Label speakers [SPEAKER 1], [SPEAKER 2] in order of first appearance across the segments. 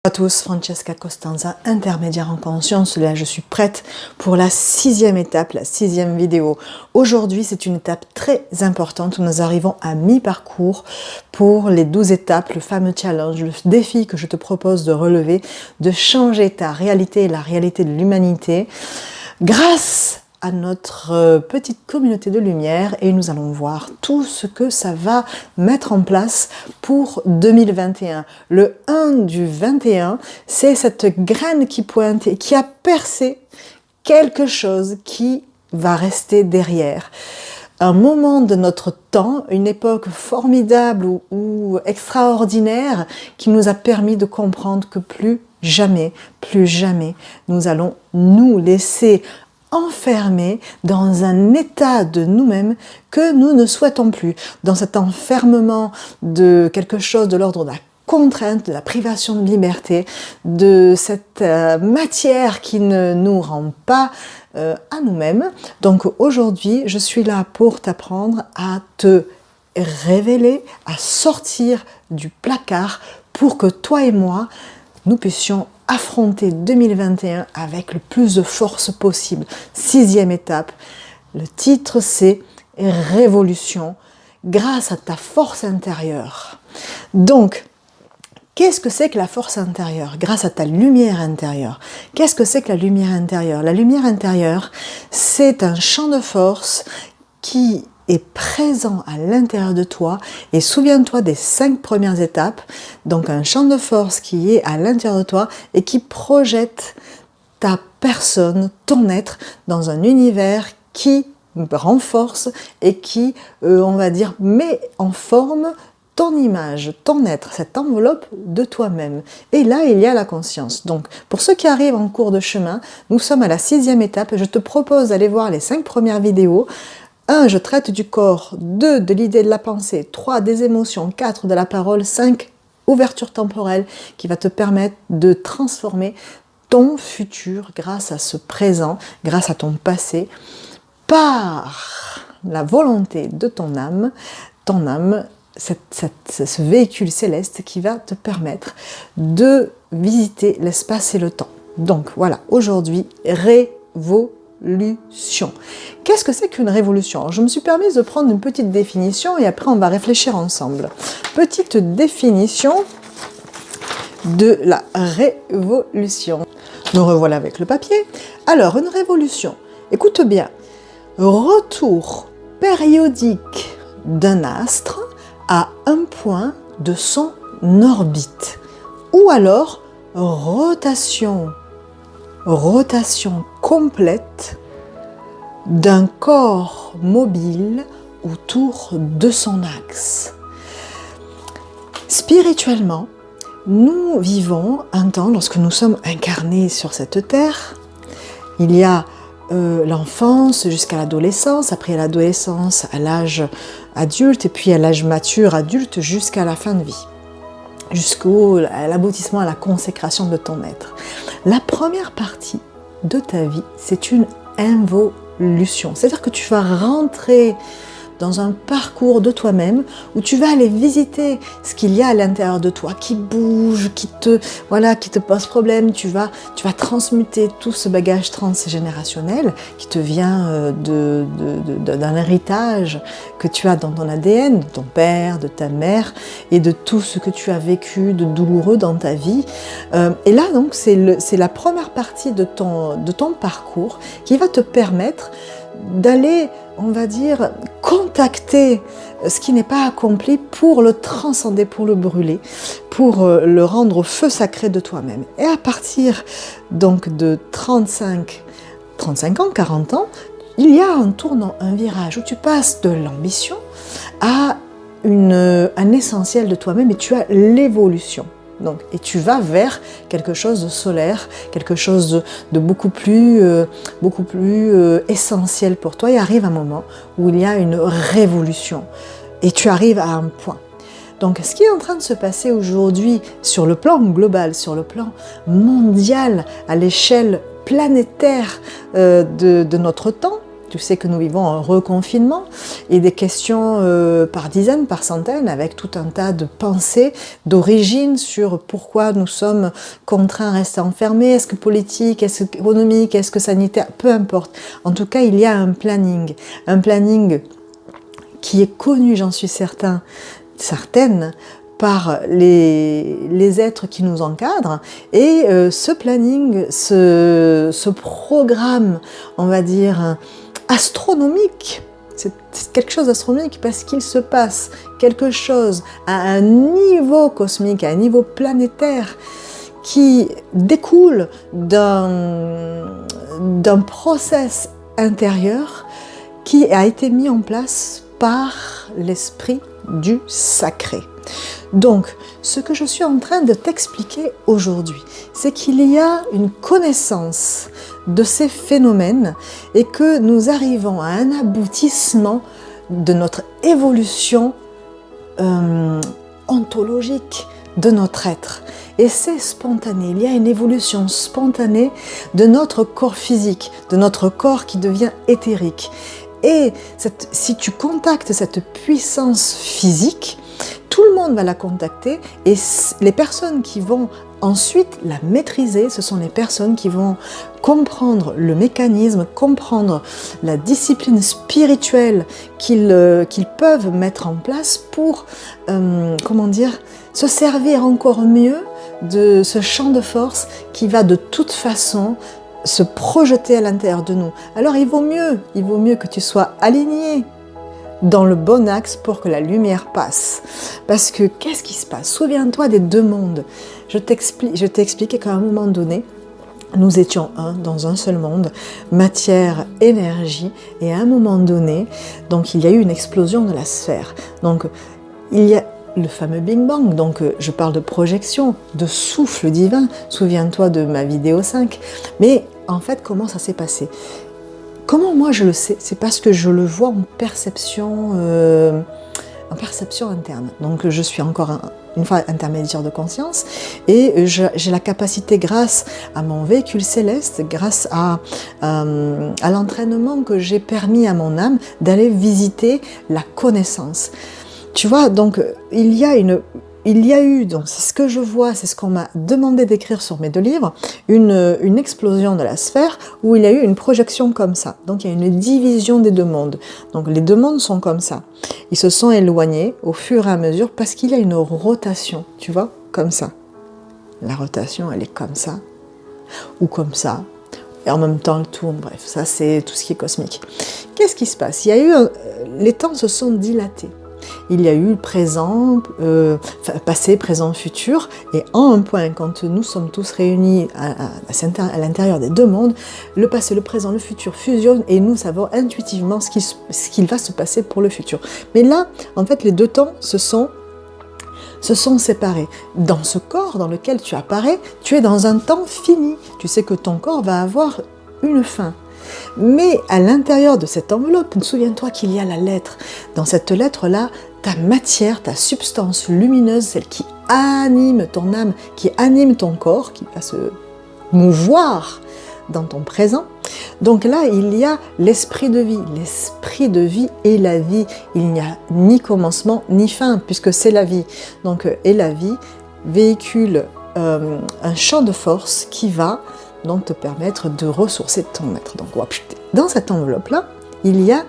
[SPEAKER 1] À tous, Francesca Costanza, intermédiaire en conscience. Là, je suis prête pour la 6e étape, la 6e vidéo. Aujourd'hui, c'est une étape très importante où nous arrivons à mi-parcours pour les 12 étapes, le fameux challenge, le défi que je te propose de relever, de changer ta réalité et la réalité de l'humanité grâce à notre petite communauté de lumière, et nous allons voir tout ce que ça va mettre en place pour 2021. Le 1 du 21, c'est cette graine qui pointe et qui a percé quelque chose qui va rester derrière. Un moment de notre temps, une époque formidable ou extraordinaire qui nous a permis de comprendre que plus jamais, nous allons nous laisser enfermés dans un état de nous-mêmes que nous ne souhaitons plus, dans cet enfermement de quelque chose de l'ordre de la contrainte, de la privation de liberté, de cette matière qui ne nous rend pas à nous-mêmes. Donc aujourd'hui, je suis là pour t'apprendre à te révéler, à sortir du placard pour que toi et moi, nous puissions affronter 2021 avec le plus de force possible. 6e étape, le titre c'est Révolution grâce à ta force intérieure. Donc, qu'est-ce que c'est que la force intérieure? Grâce à ta lumière intérieure. Qu'est-ce que c'est que la lumière intérieure? La lumière intérieure, c'est un champ de force qui est présent à l'intérieur de toi, et souviens-toi des 5 premières étapes, donc un champ de force qui est à l'intérieur de toi et qui projette ta personne, ton être, dans un univers qui renforce et qui, on va dire, met en forme ton image, ton être, cette enveloppe de toi-même. Et là, il y a la conscience. Donc, pour ceux qui arrivent en cours de chemin, nous sommes à la 6e étape et je te propose d'aller voir les 5 premières vidéos. 1. Je traite du corps. 2. De l'idée de la pensée. 3. Des émotions. 4. De la parole. 5. Ouverture temporelle qui va te permettre de transformer ton futur grâce à ce présent, grâce à ton passé, par la volonté de ton âme, ce véhicule céleste qui va te permettre de visiter l'espace et le temps. Donc voilà, aujourd'hui, révolution. Qu'est-ce que c'est qu'une révolution? Alors, je me suis permise de prendre une petite définition et après on va réfléchir ensemble. Petite définition de la révolution. Nous revoilà avec le papier. Alors, une révolution, écoute bien, retour périodique d'un astre à un point de son orbite, ou alors rotation complète d'un corps mobile autour de son axe. Spirituellement, nous vivons un temps, lorsque nous sommes incarnés sur cette terre, il y a l'enfance jusqu'à l'adolescence, après l'adolescence à l'âge adulte, et puis à l'âge mature adulte jusqu'à la fin de vie, jusqu'à l'aboutissement, à la consécration de ton être. La première partie de ta vie, c'est une involution, c'est-à-dire que tu vas rentrer dans un parcours de toi-même où tu vas aller visiter ce qu'il y a à l'intérieur de toi, qui bouge, qui te pose problème. Tu vas transmuter tout ce bagage transgénérationnel qui te vient d'un héritage que tu as dans ton ADN, de ton père, de ta mère, et de tout ce que tu as vécu de douloureux dans ta vie. Et là, donc, c'est la première partie de ton parcours qui va te permettre d'aller, on va dire, contacter ce qui n'est pas accompli pour le transcender, pour le brûler, pour le rendre au feu sacré de toi-même. Et à partir donc de 35 ans, 40 ans, il y a un tournant, un virage où tu passes de l'ambition à un essentiel de toi-même et tu as l'évolution. Donc, et tu vas vers quelque chose de solaire, quelque chose de beaucoup plus essentiel pour toi. Et arrive un moment où il y a une révolution et tu arrives à un point. Donc, ce qui est en train de se passer aujourd'hui sur le plan global, sur le plan mondial, à l'échelle planétaire de notre temps, Tu sais que nous vivons un reconfinement et des questions par dizaines, par centaines, avec tout un tas de pensées d'origine sur pourquoi nous sommes contraints à rester enfermés. Est-ce que politique, est-ce que économique, est-ce que sanitaire, peu importe. En tout cas, il y a un planning qui est connu, j'en suis certaine, par les êtres qui nous encadrent, et ce planning, ce programme, on va dire, astronomique, c'est quelque chose d'astronomique parce qu'il se passe quelque chose à un niveau cosmique, à un niveau planétaire qui découle d'un process intérieur qui a été mis en place par l'esprit du sacré. Donc, ce que je suis en train de t'expliquer aujourd'hui, c'est qu'il y a une connaissance de ces phénomènes et que nous arrivons à un aboutissement de notre évolution ontologique de notre être. Et c'est spontané, il y a une évolution spontanée de notre corps physique, de notre corps qui devient éthérique. Et si tu contactes cette puissance physique, tout le monde va la contacter, et les personnes qui vont ensuite la maîtriser, ce sont les personnes qui vont comprendre le mécanisme, comprendre la discipline spirituelle qu'ils peuvent mettre en place pour, se servir encore mieux de ce champ de force qui va de toute façon se projeter à l'intérieur de nous. Alors il vaut mieux que tu sois aligné dans le bon axe pour que la lumière passe. Parce que qu'est-ce qui se passe? Souviens-toi des deux mondes. Je t'ai expliqué qu'à un moment donné, nous étions dans un seul monde, matière, énergie, et à un moment donné, donc il y a eu une explosion de la sphère. Donc il y a le fameux Big Bang, donc je parle de projection, de souffle divin, souviens-toi de ma vidéo 5, mais en fait comment ça s'est passé? Comment moi je le sais? C'est parce que je le vois en perception interne. Donc je suis encore une fois intermédiaire de conscience, et j'ai la capacité, grâce à mon véhicule céleste, grâce à l'entraînement que j'ai permis à mon âme, d'aller visiter la connaissance. Tu vois, donc il y a eu, donc c'est ce que je vois, c'est ce qu'on m'a demandé d'écrire sur mes deux livres, une explosion de la sphère où il y a eu une projection comme ça. Donc il y a une division des deux mondes. Donc les deux mondes sont comme ça. Ils se sont éloignés au fur et à mesure parce qu'il y a une rotation, tu vois, comme ça. La rotation, elle est comme ça, ou comme ça. Et en même temps, elle tourne, bref, ça c'est tout ce qui est cosmique. Qu'est-ce qui se passe? Il y a eu les temps se sont dilatés. Il y a eu le présent, passé, présent, futur, et en un point, quand nous sommes tous réunis à l'intérieur des deux mondes, le passé, le présent, le futur fusionnent, et nous savons intuitivement ce qu'il va se passer pour le futur. Mais là, en fait, les deux temps se sont séparés. Dans ce corps dans lequel tu apparais, tu es dans un temps fini. Tu sais que ton corps va avoir une fin. Mais à l'intérieur de cette enveloppe, souviens-toi qu'il y a la lettre. Dans cette lettre-là, ta matière, ta substance lumineuse, celle qui anime ton âme, qui anime ton corps, qui va se mouvoir dans ton présent. Donc là, il y a l'esprit de vie. L'esprit de vie est la vie. Il n'y a ni commencement, ni fin, puisque c'est la vie. Donc, et la vie véhicule un champ de force qui va donc te permettre de ressourcer ton être. Donc, dans cette enveloppe-là, il y a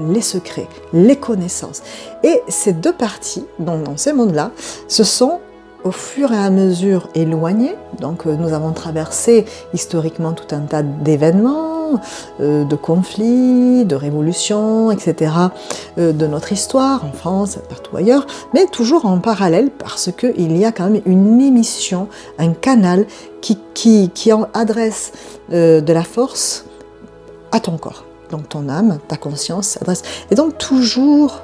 [SPEAKER 1] les secrets, les connaissances. Et ces deux parties, donc dans ces mondes-là, se sont au fur et à mesure éloignées. Donc nous avons traversé historiquement tout un tas d'événements, de conflits, de révolutions, etc. De notre histoire, en France, partout ailleurs, mais toujours en parallèle parce qu'il y a quand même une émission, un canal qui en adresse de la force à ton corps. Donc ton âme, ta conscience s'adresse. Et donc toujours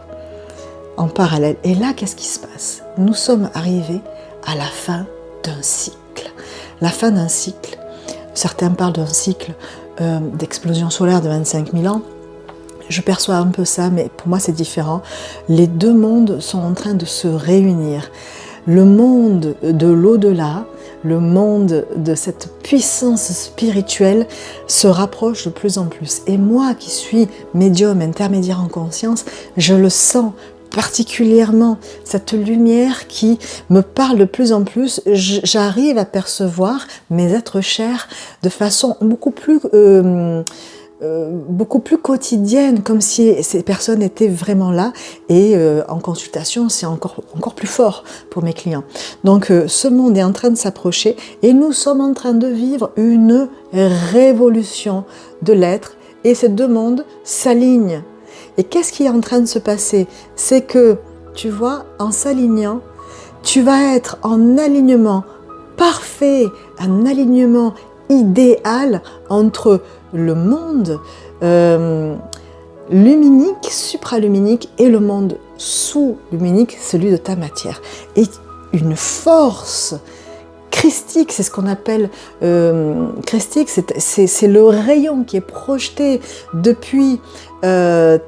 [SPEAKER 1] en parallèle. Et là, qu'est-ce qui se passe? Nous sommes arrivés à la fin d'un cycle. La fin d'un cycle, certains parlent d'un cycle d'explosion solaire de 25 000 ans. Je perçois un peu ça, mais pour moi c'est différent. Les deux mondes sont en train de se réunir. Le monde de l'au-delà, le monde de cette puissance spirituelle se rapproche de plus en plus. Et moi qui suis médium, intermédiaire en conscience, je le sens particulièrement, cette lumière qui me parle de plus en plus. J'arrive à percevoir mes êtres chers de façon beaucoup plus quotidienne, comme si ces personnes étaient vraiment là. Et en consultation, c'est encore plus fort pour mes clients. Donc ce monde est en train de s'approcher et nous sommes en train de vivre une révolution de l'être, et ces deux mondes s'alignent. Et qu'est-ce qui est en train de se passer? C'est que, tu vois, en s'alignant, tu vas être en alignement parfait, un alignement idéal entre le monde luminique, supraluminique, et le monde sous-luminique, celui de ta matière. Et une force christique, c'est ce qu'on appelle christique, c'est le rayon qui est projeté depuis ta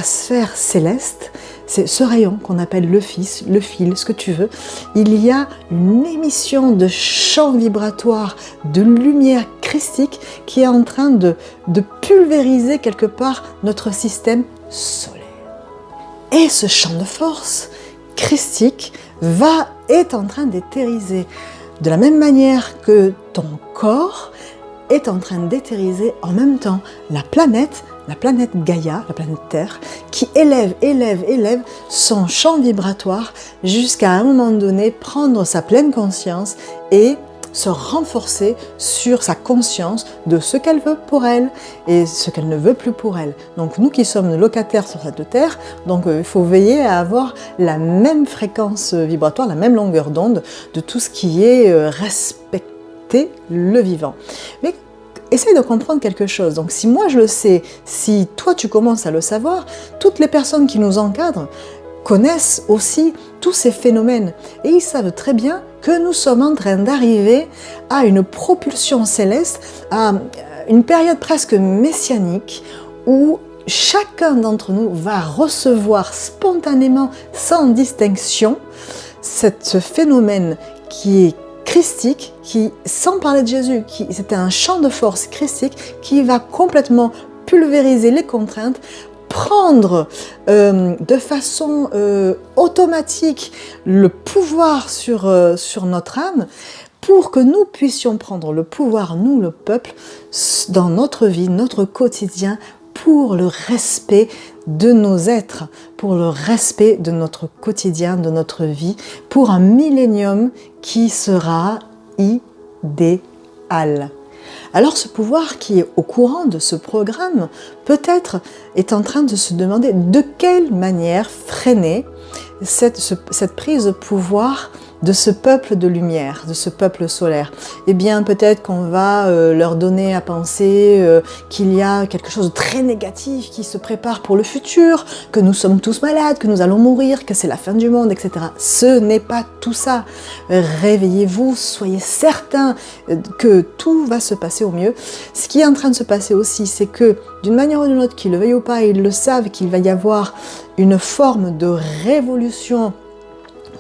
[SPEAKER 1] sphère céleste. C'est ce rayon qu'on appelle le fil, ce que tu veux. Il y a une émission de champ vibratoire, de lumière christique qui est en train de pulvériser quelque part notre système solaire. Et ce champ de force christique est en train d'éthériser de la même manière que ton corps est en train d'éthériser en même temps la planète Gaïa, la planète Terre, qui élève son champ vibratoire jusqu'à un moment donné prendre sa pleine conscience et se renforcer sur sa conscience de ce qu'elle veut pour elle et ce qu'elle ne veut plus pour elle. Donc nous qui sommes locataires sur cette terre, donc il faut veiller à avoir la même fréquence vibratoire, la même longueur d'onde de tout ce qui est respecter le vivant. Mais essaye de comprendre quelque chose. Donc si moi je le sais, si toi tu commences à le savoir, toutes les personnes qui nous encadrent connaissent aussi tous ces phénomènes et ils savent très bien que nous sommes en train d'arriver à une propulsion céleste, à une période presque messianique où chacun d'entre nous va recevoir spontanément, sans distinction, ce phénomène qui est christique, qui, sans parler de Jésus, c'était un champ de force christique qui va complètement pulvériser les contraintes, prendre de façon automatique le pouvoir sur notre âme, pour que nous puissions prendre le pouvoir, nous le peuple, dans notre vie, notre quotidien, pour le respect de nos êtres, pour le respect de notre quotidien, de notre vie, pour un millénium qui sera idéal. Alors ce pouvoir qui est au courant de ce programme, peut-être est en train de se demander de quelle manière freiner cette prise de pouvoir de ce peuple de lumière, de ce peuple solaire. Eh bien, peut-être qu'on va leur donner à penser qu'il y a quelque chose de très négatif qui se prépare pour le futur, que nous sommes tous malades, que nous allons mourir, que c'est la fin du monde, etc. Ce n'est pas tout ça. Réveillez-vous, soyez certains que tout va se passer au mieux. Ce qui est en train de se passer aussi, c'est que d'une manière ou d'une autre, qu'ils le veuillent ou pas, ils le savent qu'il va y avoir une forme de révolution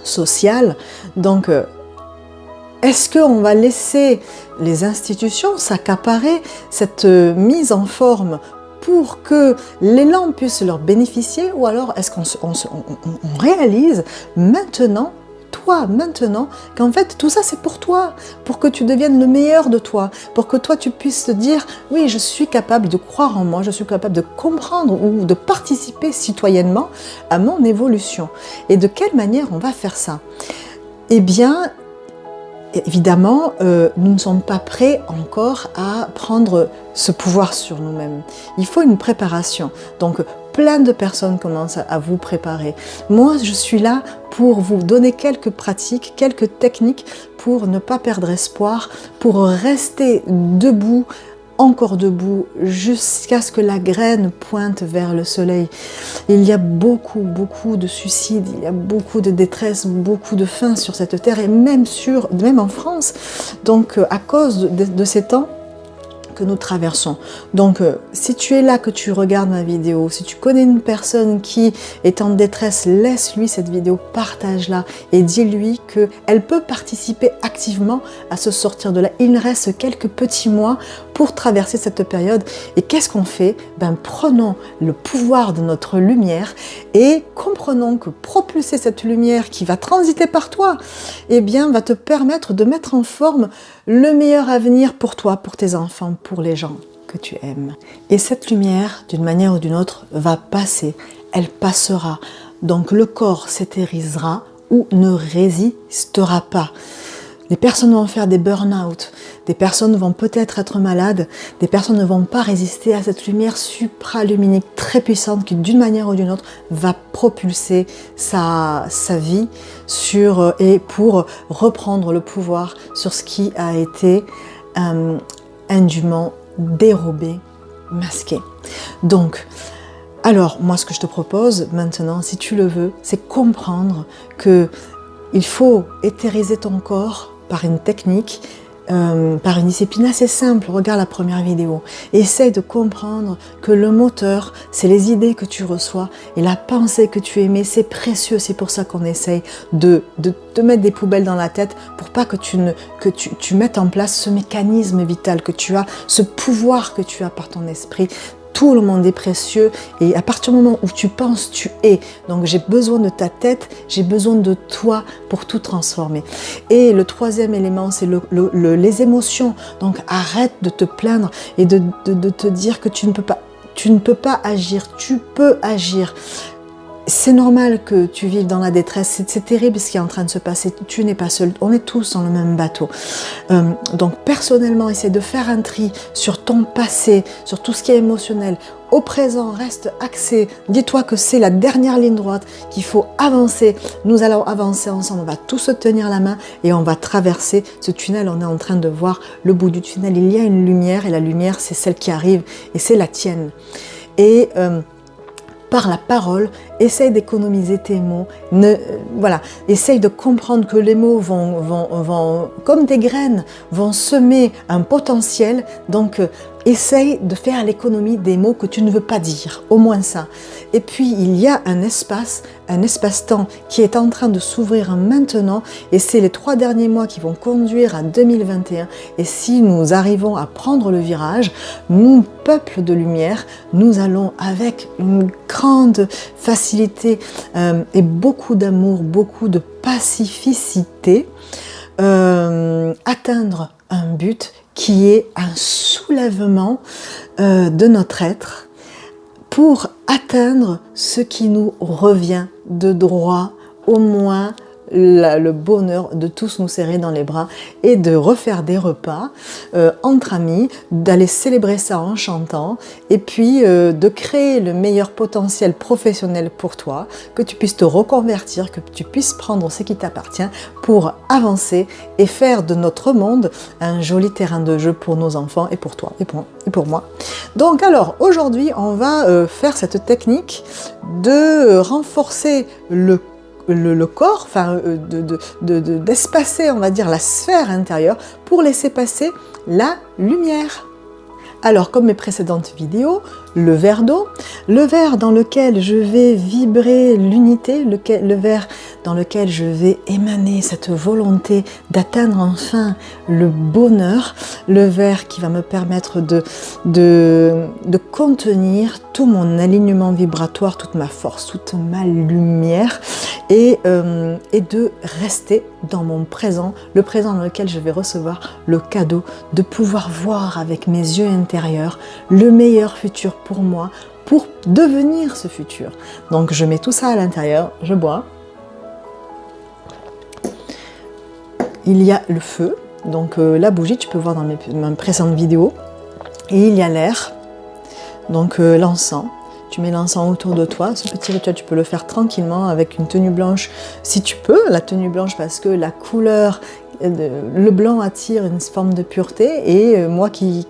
[SPEAKER 1] sociale. Donc, est-ce qu'on va laisser les institutions s'accaparer cette mise en forme pour que l'élan puisse leur bénéficier, ou alors est-ce qu'on réalise maintenant, qu'en fait tout ça c'est pour toi, pour que tu deviennes le meilleur de toi, pour que toi tu puisses te dire oui, je suis capable de croire en moi, je suis capable de comprendre ou de participer citoyennement à mon évolution. Et de quelle manière on va faire ça? Eh bien, évidemment, nous ne sommes pas prêts encore à prendre ce pouvoir sur nous-mêmes. Il faut une préparation. Donc, plein de personnes commencent à vous préparer. Moi, je suis là pour vous donner quelques pratiques, quelques techniques pour ne pas perdre espoir, pour rester debout, encore debout, jusqu'à ce que la graine pointe vers le soleil. Il y a beaucoup de suicides, il y a beaucoup de détresse, beaucoup de faim sur cette terre, et même en France. Donc, à cause de ces temps que nous traversons. Donc, si tu es là, que tu regardes ma vidéo, si tu connais une personne qui est en détresse, laisse-lui cette vidéo, partage-la et dis-lui qu'elle peut participer activement à se sortir de là. Il reste quelques petits mois pour traverser cette période. Et qu'est-ce qu'on fait? Ben, prenons le pouvoir de notre lumière et comprenons que propulser cette lumière qui va transiter par toi, eh bien, va te permettre de mettre en forme le meilleur avenir pour toi, pour tes enfants, pour les gens que tu aimes. Et cette lumière, d'une manière ou d'une autre, va passer. Elle passera. Donc le corps s'éthérisera ou ne résistera pas. Les personnes vont faire des burn-out, des personnes vont peut-être être malades, des personnes ne vont pas résister à cette lumière supraluminique très puissante qui, d'une manière ou d'une autre, va propulser sa vie et pour reprendre le pouvoir sur ce qui a été indûment dérobé, masqué. Donc, alors, moi, ce que je te propose maintenant, si tu le veux, c'est comprendre que il faut éthériser ton corps par une technique, par une discipline assez simple. Regarde la première vidéo. Essaye de comprendre que le moteur, c'est les idées que tu reçois et la pensée que tu émets, c'est précieux. C'est pour ça qu'on essaye de te mettre des poubelles dans la tête pour pas que tu mettes en place ce mécanisme vital que tu as, ce pouvoir que tu as par ton esprit. Tout le monde est précieux et à partir du moment où tu penses, tu es. Donc j'ai besoin de ta tête, j'ai besoin de toi pour tout transformer. Et le troisième élément, c'est les émotions. Donc arrête de te plaindre et de te dire que tu ne peux pas. Tu ne peux pas agir, tu peux agir. C'est normal que tu vives dans la détresse, c'est terrible ce qui est en train de se passer, tu n'es pas seul, on est tous dans le même bateau. Donc personnellement, essaie de faire un tri sur ton passé, sur tout ce qui est émotionnel. Au présent, reste axé, dis-toi que c'est la dernière ligne droite, qu'il faut avancer. Nous allons avancer ensemble, on va tous se tenir la main et on va traverser ce tunnel. On est en train de voir le bout du tunnel, il y a une lumière et la lumière c'est celle qui arrive et c'est la tienne. Et par la parole, essaye d'économiser tes mots. Voilà, essaye de comprendre que les mots vont comme des graines, vont semer un potentiel. Donc, essaye de faire l'économie des mots que tu ne veux pas dire, au moins ça. Et puis, il y a un espace-temps qui est en train de s'ouvrir maintenant. Et c'est les 3 derniers mois qui vont conduire à 2021. Et si nous arrivons à prendre le virage, nous, peuple de lumière, nous allons avec une grande facilité et beaucoup d'amour, beaucoup de pacificité, atteindre un but qui est un soulèvement de notre être pour atteindre ce qui nous revient de droit, au moins le bonheur de tous nous serrer dans les bras et de refaire des repas entre amis, d'aller célébrer ça en chantant et puis de créer le meilleur potentiel professionnel pour toi, que tu puisses te reconvertir, que tu puisses prendre ce qui t'appartient pour avancer et faire de notre monde un joli terrain de jeu pour nos enfants et pour toi et pour moi. Donc alors aujourd'hui on va faire cette technique de renforcer le corps, enfin d'espacer, on va dire, la sphère intérieure pour laisser passer la lumière. Alors, comme mes précédentes vidéos, le verre d'eau, le verre dans lequel je vais vibrer l'unité, le verre dans lequel je vais émaner cette volonté d'atteindre enfin le bonheur, le verre qui va me permettre de contenir tout mon alignement vibratoire, toute ma force, toute ma lumière et de rester dans mon présent, le présent dans lequel je vais recevoir le cadeau de pouvoir voir avec mes yeux intérieurs le meilleur futur pour moi, pour devenir ce futur. Donc je mets tout ça à l'intérieur, je bois. Il y a le feu, donc la bougie, tu peux voir dans mes précédentes vidéos. Et il y a l'air, donc l'encens. Tu mets l'encens autour de toi. Ce petit rituel, tu peux le faire tranquillement avec une tenue blanche, si tu peux. La tenue blanche parce que la couleur, le blanc attire une forme de pureté. Et moi qui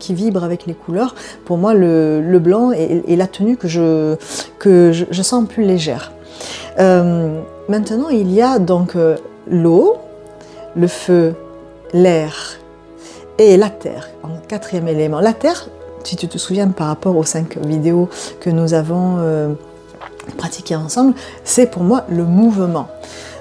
[SPEAKER 1] vibre avec les couleurs, pour moi, le blanc est la tenue que je sens plus légère. Maintenant, il y a donc l'eau, le feu, l'air et la terre, en quatrième élément. La terre, si tu te souviens par rapport aux 5 vidéos que nous avons pratiquées ensemble, c'est pour moi le mouvement.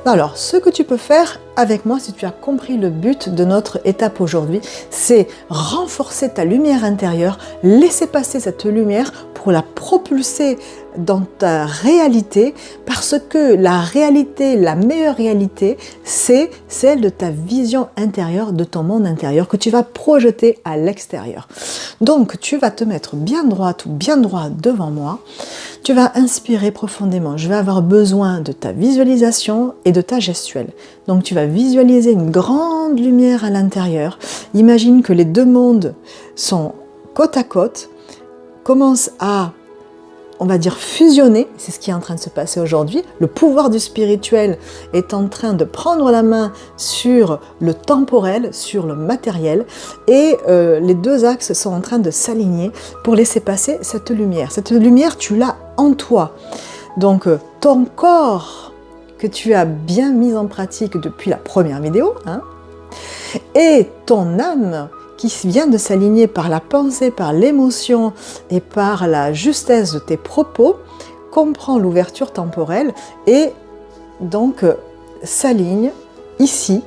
[SPEAKER 1] Alors, ce que tu peux faire avec moi, si tu as compris le but de notre étape aujourd'hui, c'est renforcer ta lumière intérieure, laisser passer cette lumière pour la propulser dans ta réalité, parce que la réalité, la meilleure réalité, c'est celle de ta vision intérieure, de ton monde intérieur, que tu vas projeter à l'extérieur. Donc, tu vas te mettre bien droite ou bien droit devant moi. Tu vas inspirer profondément. Je vais avoir besoin de ta visualisation et de ta gestuelle. Donc tu vas visualiser une grande lumière à l'intérieur. Imagine que les deux mondes sont côte à côte, commencent à, on va dire, fusionner. C'est ce qui est en train de se passer aujourd'hui. Le pouvoir du spirituel est en train de prendre la main sur le temporel, sur le matériel. Et les deux axes sont en train de s'aligner pour laisser passer cette lumière. Cette lumière, tu l'as en toi. Donc ton corps que tu as bien mis en pratique depuis la première vidéo, et ton âme qui vient de s'aligner par la pensée, par l'émotion et par la justesse de tes propos, comprend l'ouverture temporelle et donc s'aligne ici,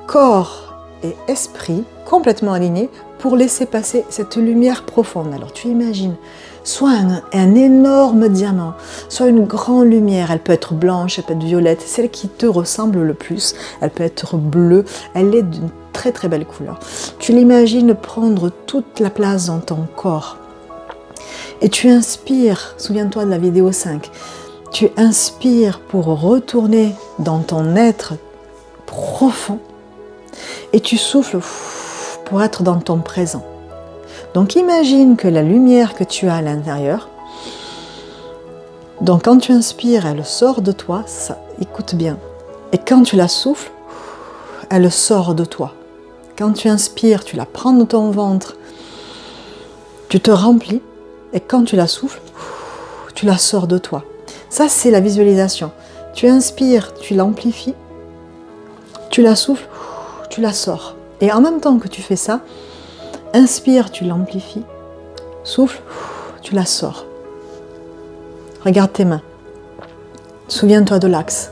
[SPEAKER 1] corps et esprit complètement alignés pour laisser passer cette lumière profonde. Alors tu imagines soit un énorme diamant, soit une grande lumière, elle peut être blanche, elle peut être violette, celle qui te ressemble le plus, elle peut être bleue, elle est d'une très très belle couleur. Tu l'imagines prendre toute la place dans ton corps. Et tu inspires, souviens-toi de la vidéo 5, tu inspires pour retourner dans ton être profond et tu souffles pour être dans ton présent. Donc imagine que la lumière que tu as à l'intérieur, donc quand tu inspires, elle sort de toi, ça, écoute bien. Et quand tu la souffles, elle sort de toi. Quand tu inspires, tu la prends dans ton ventre, tu te remplis, et quand tu la souffles, tu la sors de toi. Ça, c'est la visualisation. Tu inspires, tu l'amplifies, tu la souffles, tu la sors. Et en même temps que tu fais ça, inspire, tu l'amplifies, souffle, tu la sors. Regarde tes mains. Souviens-toi de l'axe.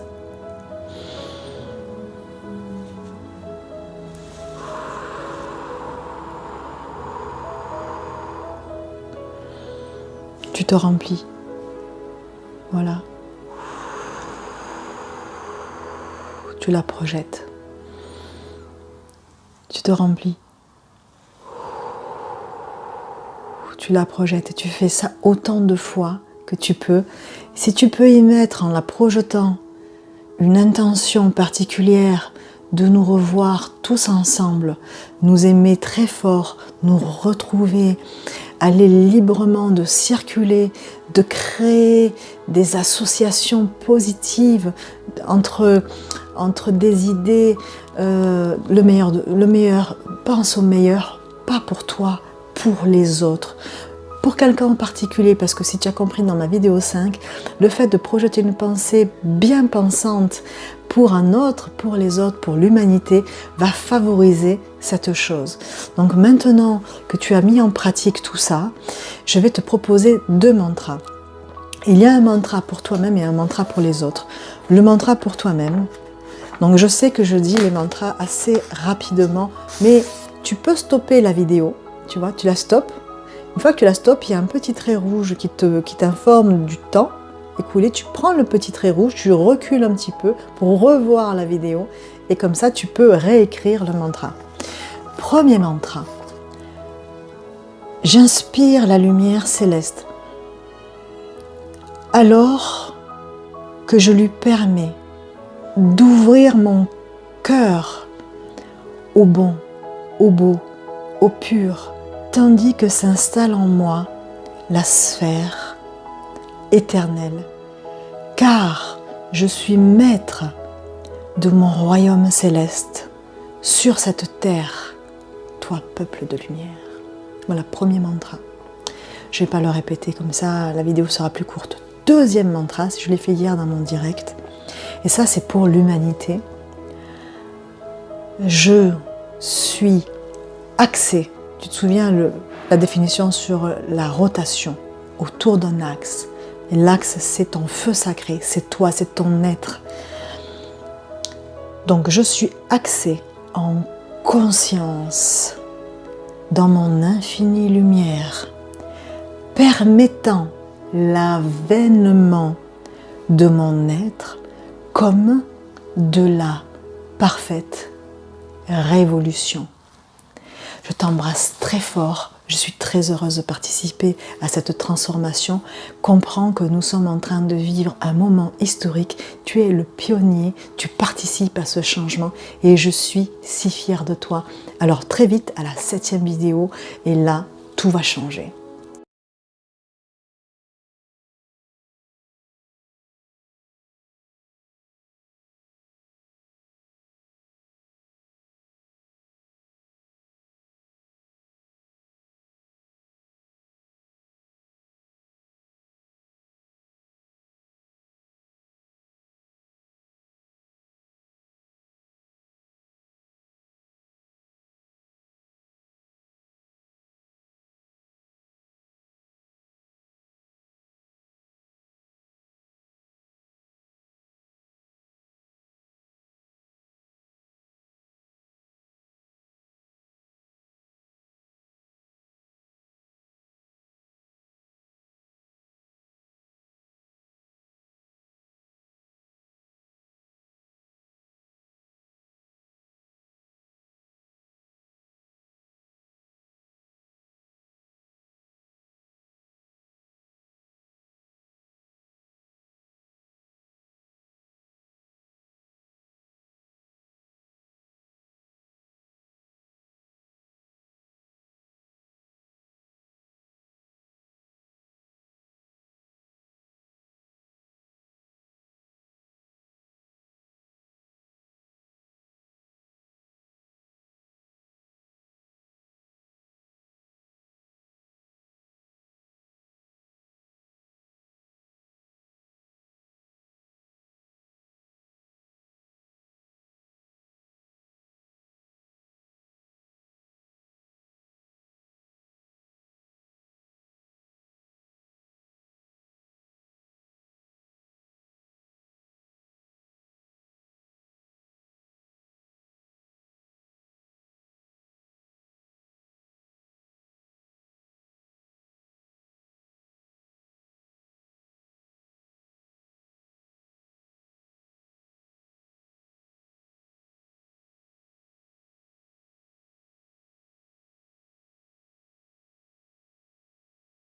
[SPEAKER 1] Tu te remplis. Voilà. Tu la projettes. Tu te remplis. Tu la projettes et tu fais ça autant de fois que tu peux. Si tu peux y mettre en la projetant une intention particulière de nous revoir tous ensemble, nous aimer très fort, nous retrouver, aller librement, de circuler, de créer des associations positives entre des idées, le meilleur, pense au meilleur, pas pour toi, pour les autres, pour quelqu'un en particulier, parce que si tu as compris dans ma vidéo 5, le fait de projeter une pensée bien pensante pour un autre, pour les autres, pour l'humanité, va favoriser cette chose. Donc maintenant que tu as mis en pratique tout ça, je vais te proposer 2 mantras. Il y a un mantra pour toi-même et un mantra pour les autres. Le mantra pour toi-même, donc je sais que je dis les mantras assez rapidement, mais tu peux stopper la vidéo. Tu vois, tu la stoppes. Une fois que tu la stoppes, il y a un petit trait rouge qui t'informe du temps écoulé. Tu prends le petit trait rouge, tu recules un petit peu pour revoir la vidéo et comme ça, tu peux réécrire le mantra. Premier mantra. J'inspire la lumière céleste alors que je lui permets d'ouvrir mon cœur au bon, au beau, au pur, tandis que s'installe en moi la sphère éternelle, car je suis maître de mon royaume céleste sur cette terre, toi peuple de lumière. Voilà, premier mantra. Je ne vais pas le répéter comme ça, la vidéo sera plus courte. Deuxième mantra, je l'ai fait hier dans mon direct, et ça c'est pour l'humanité. Je suis axé. Tu te souviens la définition sur la rotation autour d'un axe. Et l'axe, c'est ton feu sacré, c'est toi, c'est ton être. Donc je suis axé en conscience dans mon infinie lumière, permettant l'avènement de mon être comme de la parfaite révolution. Je t'embrasse très fort, je suis très heureuse de participer à cette transformation. Comprends que nous sommes en train de vivre un moment historique, tu es le pionnier, tu participes à ce changement et je suis si fière de toi. Alors très vite à la 7e vidéo et là, tout va changer.